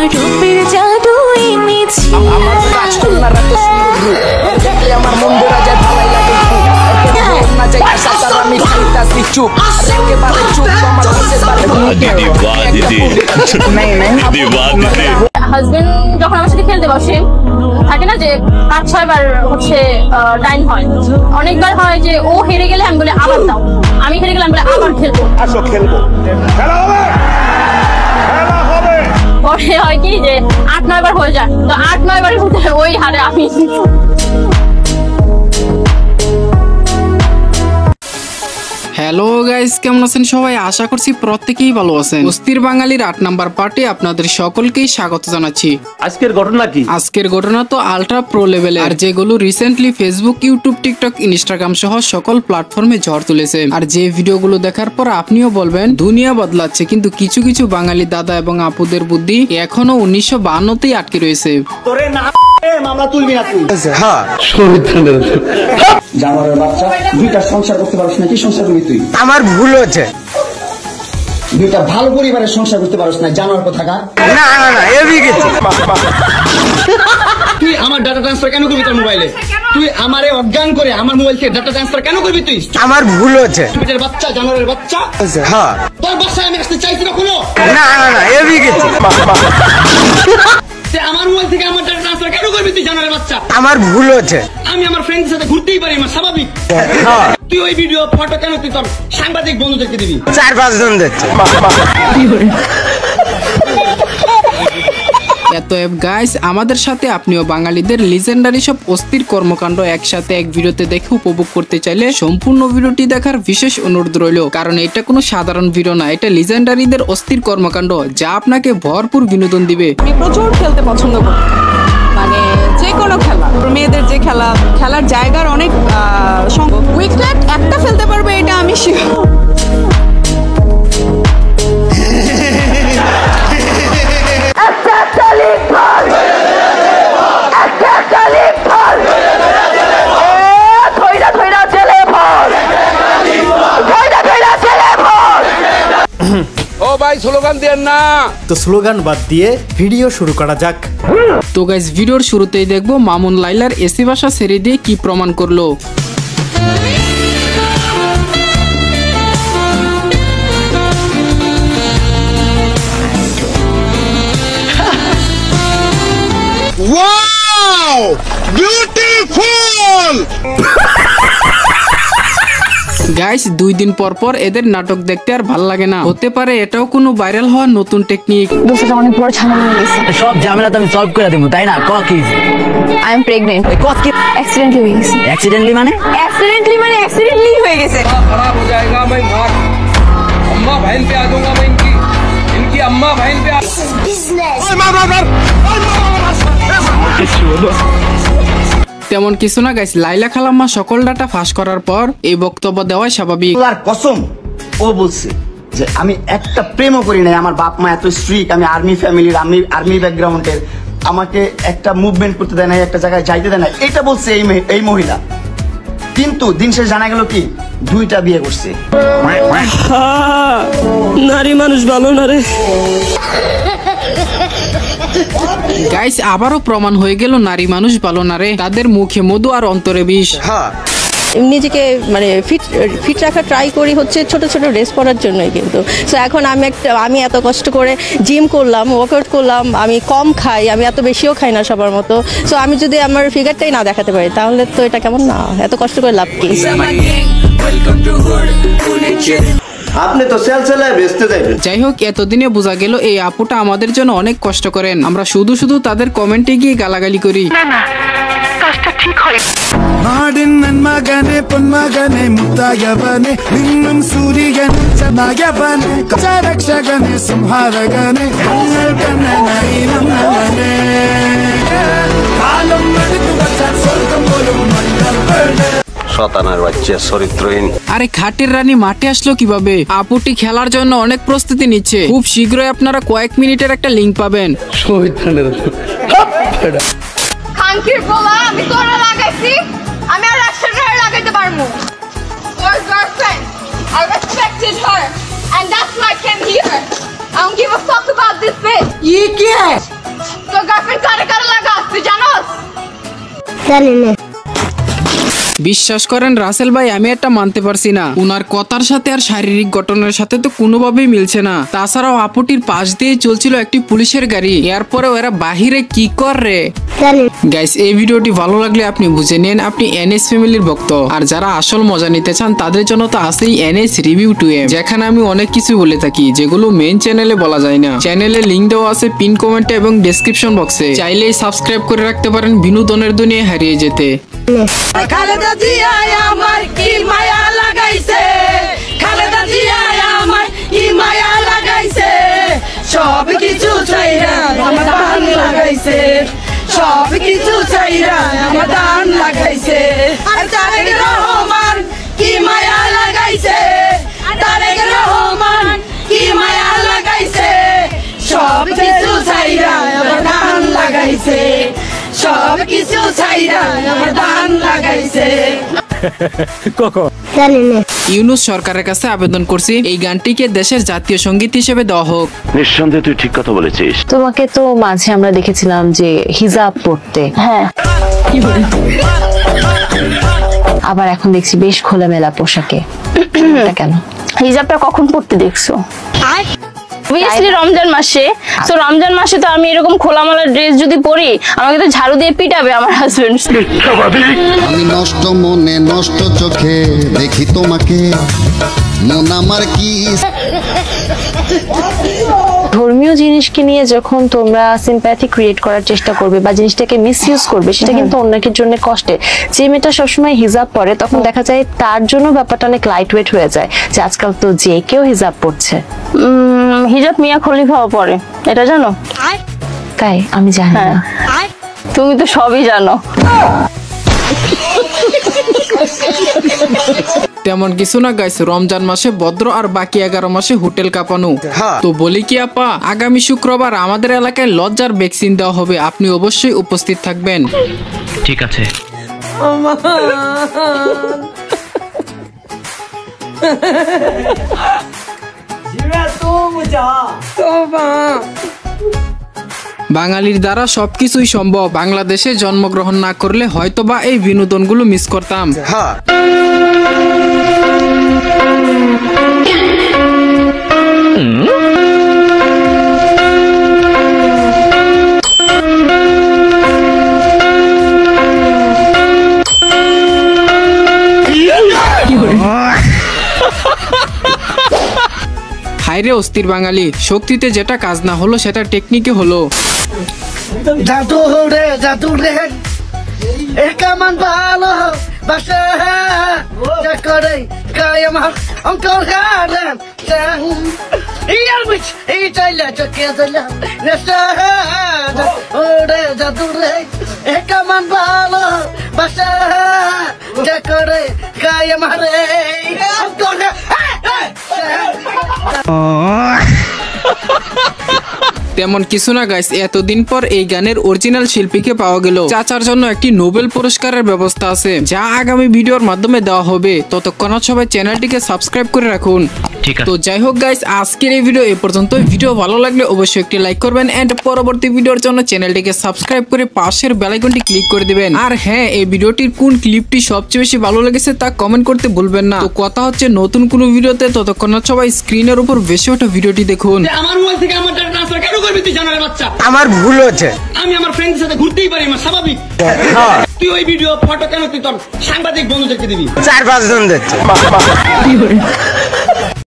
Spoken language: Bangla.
তোমার রূপের জাদু এনেছি আমার রাজকন্যারা তো সুন্দর দেখলে আমার মন ভরে যায় ভালোই লাগে না চাই সাতার আমি খাইতাছি চুপ একেবারে চুপ আমার কাছে বারে দিদি বাহ দিদি দিদি বাহ দিদি হাজবেন্ড যখন আমার সাথে খেলতে বসে থাকে না যে 5-6 বার হচ্ছে টাইম হয়, অনেকবার হয় যে ও হেরে গেলে আমি বলে আবার দাও, আমি হেরে গেলে আমি বলে আবার খেলবো, আসো খেলবো, খেলা হবে, খেলা হবে। পরে হয় কি যে 8-9 বার হয়ে যায়, তো 8-9 বারের ভিতরে ওই হারে আমি। হ্যালো গাইস, কেমন আছেন সবাই? আশা করছি প্রত্যেকেই ভালো আছেন। অস্থির বাঙালির 8 নাম্বার পার্টে আপনাদের সকলকেই স্বাগত জানাচ্ছি। আজকের ঘটনা কি? আজকের ঘটনা তো আলট্রা প্রো লেভেলের, আর যেগুলো recently Facebook, YouTube, TikTok, Instagram সহ সকল প্ল্যাটফর্মে ঝড় তুলেছে। আর যে ভিডিওগুলো দেখার পর আপনিও বলবেন দুনিয়া বদলাচ্ছে, কিন্তু কিছু কিছু বাঙালি দাদা এবং আপুদের বুদ্ধি এখনো 1952তেই আটকে রয়েছে। তোরে না মামলা তুলবি না তুই? হ্যাঁ, জানোয়ারের বাচ্চা, দুইটা সংসার করতে পারিস না, কি সংসার করবি তুই? আমার ভুল হচ্ছে। দুইটা ভালো পরিবারের সংসার করতে পারিস না, জানোয়ার কোথাকার। না না না, এভি গেছে। তুই আমার ডাটা ট্রান্সফার কেন করবি তোর মোবাইলে? তুই আমারে অজ্ঞান করে আমার মোবাইল থেকে ডাটা ট্রান্সফার কেন করবি তুই? আমার ভুল হচ্ছে। পেটের বাচ্চা, জানোয়ারের বাচ্চা। হ্যাঁ, তোর বাসায় আমি আসতে চাইছি কখনো? না না না, এভি গেছে। আমার মোবাইল থেকে আমার ডাটা ট্রান্সফার কেন করবি তুই, জানোয়ারের বাচ্চা? আমার ভুল হচ্ছে। আমি আমার ফ্রেন্ডের সাথে ঘুরতেই পারি, আমার স্বাভাবিক। তুই ওই ভিডিও ফটো কেন তুই তোর সাংবাদিক বন্ধুদেরকে দিবি? 4-5 জন দেখছে। এতএব গাইস, আমাদের সাথে আপনিও বাঙালিদের লিজেন্ডারি সব অস্থির কর্মকাণ্ড একসাথে এক ভিডিওতে দেখে উপভোগ করতে চাইলে সম্পূর্ণ ভিডিওটি দেখার বিশেষ অনুরোধ রইল, কারণ এটা কোনো সাধারণ ভিডিও না, এটা লিজেন্ডারিদের অস্থির কর্মকাণ্ড যা আপনাকে ভরপুর বিনোদন দিবে। আমি প্রচুর খেলতে পছন্দ করি, মানে যে কোনো খেলা, মেয়েদের যে খেলা, খেলার জায়গার অনেক উইকেট একটা ফেলতে পারবে এটা আমি শিওর। ও ভাই স্লোগান দেন না, তো স্লোগান বাদ দিয়ে ভিডিও শুরু করা যাক। তো গাইস, ভিডিওর শুরুতেই দেখবো মামুন লাইলার এসি ভাষা ছেড়ে দিয়ে কি প্রমাণ করলো। Wow beautiful. গাইস, 2 দিন পর পর এদের নাটক দেখতে আর ভাল লাগে না। হতে পারে এটাও কোনো ভাইরাল হওয়ার নতুন টেকনিক। অনেক বড় ঝামেলা হয়ে গেছে, সব ঝামেলা তো আমি সলভ করে দেবো, তাই না? কি আই এম প্রেগনেন্ট। কি অ্যাক্সিডেন্টলি হয়ে গেছে। অ্যাক্সিডেন্টলি মানে? অ্যাক্সিডেন্টলি হয়ে গেছে। खराब हो जाएगा, मैं मार अम्मा बहन पे आ जाऊंगा, मैं इनकी अम्मा बहन पे তেমন কিছু না গাইস, লাইলা খালাম্মা সকল ডাটা ফাঁস করার পর এই বক্তব্য দেওয়াই স্বাভাবিক। আল্লাহর কসম, ও বলছে যে আমি একটা প্রেমও করি নাই, আমার বাপ মা এত স্ট্রিক্ট, আমি আর্মি ফ্যামিলির, আর্মি ব্যাকগ্রাউন্ডের, আমাকে একটা মুভমেন্ট করতে দেয় না, একটা জায়গায় যাইতে দেয় না, এটা বলছে এই মহিলা। কিন্তু দিন শেষ জানা গেল কি 2টা বিয়ে করছে। নারী মানুষ ভালো না রে। গাইস, আবারও প্রমাণ হয়ে গেল নারী মানুষ ভালো না রে, তাদের মুখে মধু আর অন্তরে বিষ। হ্যাঁ, নিজেকে মানে ফিট রাখা ট্রাই করি হচ্ছে ছোট ছোট ড্রেস পরার জন্যই, কিন্তু সো এখন আমি এত কষ্ট করে জিম করলাম, ওয়ার্কআউট করলাম, আমি কম খাই, আমি এত বেশিও খাই না সবার মতো। সো আমি যদি আমার ফিগারটাই না দেখাতে পারি তাহলে তো এটা কেমন না, এত কষ্ট করে লাভ কি? আপনি তো সেলসেলায় বেচতে যাবেন। যাই হোক, এতদিনে বোঝা গেল এই আপুটা আমাদের জন্য অনেক কষ্ট করেন, আমরা শুধু শুধু তাদের কমেন্টে গিয়ে গালাগালি করি। শতানার বাচ্চা চরিত্রহীন। আরে খাটের রানী মাঠে আসলো কিভাবে? আপুটি খেলার জন্য অনেক প্রস্তুতি নিচ্ছে, খুব শীঘ্রই আপনারা কয়েক মিনিটের একটা লিংক পাবেন। খানকির বলা আমি তোরা লাগাইছি, আমি আর রাষ্ট্রটারে লাগাইতে পারবো। Your girlfriend, I respected her, and that's why I came here. I don't give a fuck about this bitch. ये क्या है? গার্লফ্রেন্ড কারে কারে লাগা তুই জানোস? জানি না। বিশ্বাস করেন রাসেল ভাই, আমি একটা মানতে পারছি না, উনার কথার সাথে আর শারীরিক গঠনের সাথে তো কোনোভাবেই মিলছে না। তাছাড়াও আপুটির পাশ দিয়ে চলছিল একটি পুলিশের গাড়ি, এরপরে ওরা বাহিরে কি করে। গাইস, এই ভিডিওটি ভালো লাগলে আপনি বুঝে নেন আপনি এনএস ফ্যামিলির ভক্ত। আর যারা আসল মজা নিতে চান তাদের জন্য তো আছেই এনএস রিভিউ 2M, যেখানে আমি অনেক কিছু বলে থাকি যেগুলো মেইন চ্যানেলে বলা যায় না। চ্যানেলে লিংক দেওয়া আছে পিন কমেন্টে এবং ডেসক্রিপশন বক্সে, চাইলেই সাবস্ক্রাইব করে রাখতে পারেন বিনোদনের দুনিয়ায় হারিয়ে যেতে। খালেদা জিয়া আমার কি মায়া লাগাইছে, খালেদা জিয়া আমার কি মায়া লাগাইছে, সব কিছু চাইরা আমার দান লাগাইছে, সব কিছু চাইরা আমার দান লাগাইছে। আর তারেক রহমান কি মায়া লাগাইছে, তারেক রহমান কি মায়া লাগাইছে, সব কিছু চাইরা আমার দান লাগাইছে, সব কিছু চাইরা আমার দান লাগাইছে। ইউনূস সরকারের কাছে আবেদন করছি এই গানটিকে দেশের জাতীয় সঙ্গীত হিসেবে দেওয়া হোক। নিঃসন্দেহে তুই ঠিক কথা বলেছিস। তোমাকে তো মাঝে আমরা দেখেছিলাম যে হিজাব পরতে, হ্যাঁ, আবার এখন দেখছি বেশ খোলামেলা পোশাকে, কেন? হিজাবটা কখন পড়তে দেখছো? অবভিয়াসলি রমজান মাসে। তো রমজান মাসে তো আমি এরকম খোলামেলা ড্রেস যদি পরি আমাকে তো ঝাড়ু দিয়ে পিটাবে আমার হাজবেন্ড। আমি নষ্ট মনে নষ্ট চোখে দেখি তোমাকে, মন আমার কি। ধর্মীয় জিনিসকে নিয়ে যখন তোমরা সিম্প্যাথি ক্রিয়েট করার চেষ্টা করবে বা জিনিসটাকে মিসইউজ করবে, সেটা কিন্তু অন্যের জন্য কষ্টের। যে মেয়েটা সবসময় হিজাব পরে তখন দেখা যায় তার জন্য ব্যাপারটা অনেক লাইট ওয়েট হয়ে যায়, যে আজকাল তো যে কেউ হিজাব পরছে। হিজাব মিয়া খলিফাও পরে, এটা জানো? তাই আমি জানি না। তুমি তো সবই জানো। তেমন কিছু না গাইস, রমজান মাসে ভদ্র আর বাকি 11 মাসে হোটেল কাঁপানো। তো বলি কি আপা, আগামী শুক্রবার আমাদের এলাকায় লজ্জার ভ্যাকসিন দেওয়া হবে, আপনি অবশ্যই উপস্থিত থাকবেন। ঠিক আছে। বাঙালির দ্বারা সবকিছুই সম্ভব। বাংলাদেশে জন্মগ্রহণ না করলে হয়তোবা এই বিনোদনগুলো মিস করতাম। হায়রে অস্থির বাঙালি, শক্তিতে যেটা কাজ না হলো সেটা টেকনিকে হলো। জাদু রে জাদু রে একামান ভালো বাসা করে কায়াম অঙ্কল গার্ডেন ইয়ার বিচ এই চাইলা চকে চাইলা নেশা ওরে জাদু রে একামান ভালো বাসা করে কায়াম রে অঙ্কল তেমন কিছু না গাইস, এতদিন পর এই গানের অরিজিনাল শিল্পীকে পাওয়া গেল। চাচার জন্য একটি নোবেল পুরস্কারের ব্যবস্থা আছে, যা আগামী ভিডিওর মাধ্যমে দেওয়া হবে। ততক্ষণ সবাই চ্যানেলটিকে সাবস্ক্রাইব করে রাখুন। তো যাই হোক গাইস, আজকের এই ভিডিও এই পর্যন্ত। ভিডিও ভালো লাগলে অবশ্যই একটি লাইক করবেন এন্ড পরবর্তী ভিডিওর জন্য চ্যানেলটিকে সাবস্ক্রাইব করে পাশের বেল আইকনটি ক্লিক করে দিবেন। আর হ্যাঁ, এই ভিডিওটির কোন ক্লিপটি সবচেয়ে বেশি ভালো লেগেছে তা কমেন্ট করতে ভুলবেন না। তো কথা হচ্ছে নতুন কোনো ভিডিওতে, ততক্ষণ সবাই স্ক্রিনের উপর বেশি ওঠা ভিডিওটি দেখুন। আমার মোবাইল থেকে আমার টাকা ট্রান্সফার কেন করবি তুই জানার বাচ্চা? আমার ভুল হচ্ছে। আমি আমার ফ্রেন্ডের সাথে ঘুরতেই পারি, আমার স্বাভাবিক। তুই ওই ভিডিও ফটো কেন তুই তোর সাংবাদিক বন্ধুদেরকে দিবি? 4-5 জন দেখছে।